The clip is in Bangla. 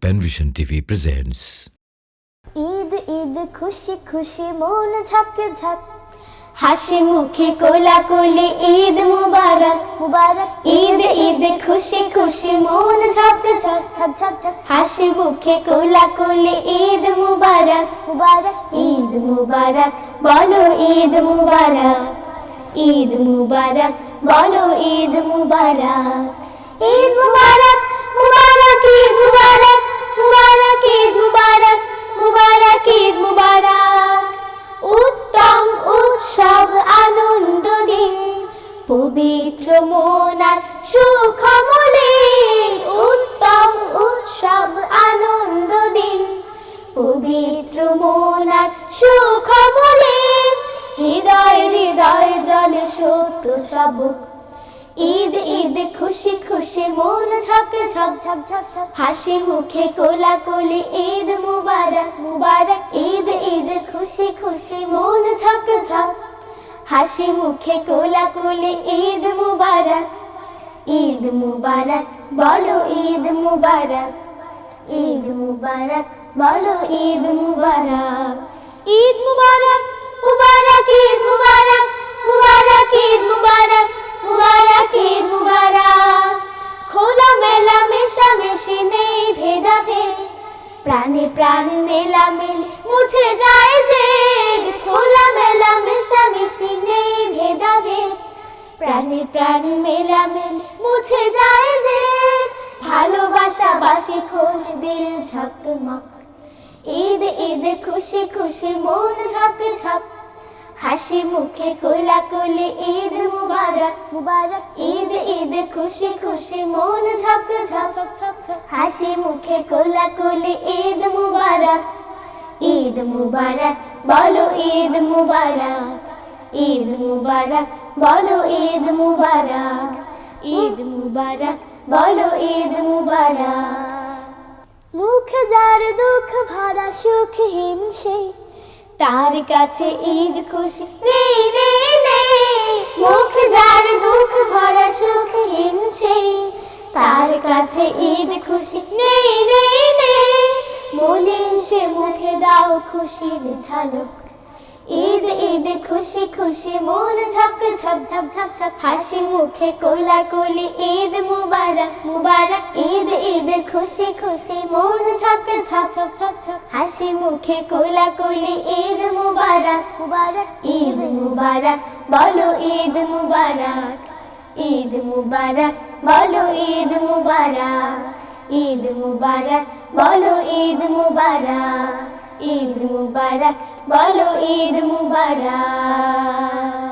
Penvision TV presents Eid Eid খুশি খুশি মন ঝাঁকে ঝাঁক, হাসি মুখে কোলাকুলি ঈদ মুবারক মুবারক। ঈদ ঈদ খুশি খুশি মন ঝাঁকে ঝাঁক ঝাঁক ঝাঁক ঝাঁক, হাসি মুখে কোলাকুলি ঈদ মুবারক মুবারক। ঈদ মুবারক বলো ঈদ মুবারক, ঈদ মুবারক বলো ঈদ মুবারক। ঈদ মুবারক মুবারক ঈদ মুবারক মুবারক ঈদ মুবারক মুবারক ঈদ মুবারক। উত্তম উৎসব আনন্দ দিন, পবিত্র মন আর সুখমলে। উত্তম উৎসব আনন্দ দিন, পবিত্র মন আর সুখমলে। হৃদয় হৃদয় জলে সত্য সবক, ঈদ ঈদ খুশি খুশি মন ঝাঁক ঝাঁক ঝাঁক ঝাঁক ঝাঁক, হাসি মুখে কোলাকুলি ঈদ মুবারক মুবারক। ঈদ ঈদ খুশি খুশি মন ঝাঁক ঝাঁক, হাসি মুখে কোলাকুলি ঈদ মুবারক। ঈদ মুবারক বলো ঈদ মুবারক, ঈদ মুবারক বলো ঈদ মুবারক। ঈদ মুবারক মুবারক ঈদ মুবারক মুবারক ঈদ মুবারক মুবারক ঈদ মুবারক। খোলা মেলা মেশামেশি নেই ভেদাভেদ, প্রাণে প্রাণ মেলামেল মুছে যায় যে। খোলা মেলা মেশামেশি নেই ভেদাভেদ, প্রাণে প্রাণ মেলামেল মুছে যায় যে। ভালোবাসা বাসি খোশ দিল ঝকমক, ঈদ ঈদ খুশি খুশি মন ঝাঁক ঝাঁক, হাসি মুখে কোলাকুলি ঈদ মুবারক মুবারক। ঈদ ঈদ খুশি খুশি মন ঝাঁক ঝাঁক, হাসি মুখে কোলাকুলি ঈদ মুবারক। ঈদ মুবারক বলো ঈদ মুবারক, ঈদ মুবারক বলো ঈদ মুবারক। ঈদ মুবারক বলো ঈদ মুবারক। মুখ যার দুঃখ ভরা সুখহীন সে, তার কাছে ঈদ খুশি নেই নেই নেই। মুখ যার দুঃখ ভরা সুখহীন সে, তার কাছে ঈদ খুশি নেই নেই নেই। মলিন সে মুখে দাও খুশির ঝলক, ঈদ ঈদ খুশি খুশি মন ঝাঁক ঝাঁক ঝাঁক ঝাঁক ঝাঁক, হাসি মুখে কোলাকুলি ঈদ মুবারক মুবারক। ঈদ ঈদ খুশি খুশি মন ঝাঁক ঝাঁক ঝাঁক ঝাঁক ঝাঁক, হাসি মুখে কোলাকুলি ঈদ মুবারক মুবারক। ঈদ মুবারক বলো ঈদ মুবারক, ঈদ মুবারক বলো ঈদ মুবারক। ঈদ মুবারক বলো ঈদ মুবারক, ঈদ মুবারক বলো ঈদ মুবারক।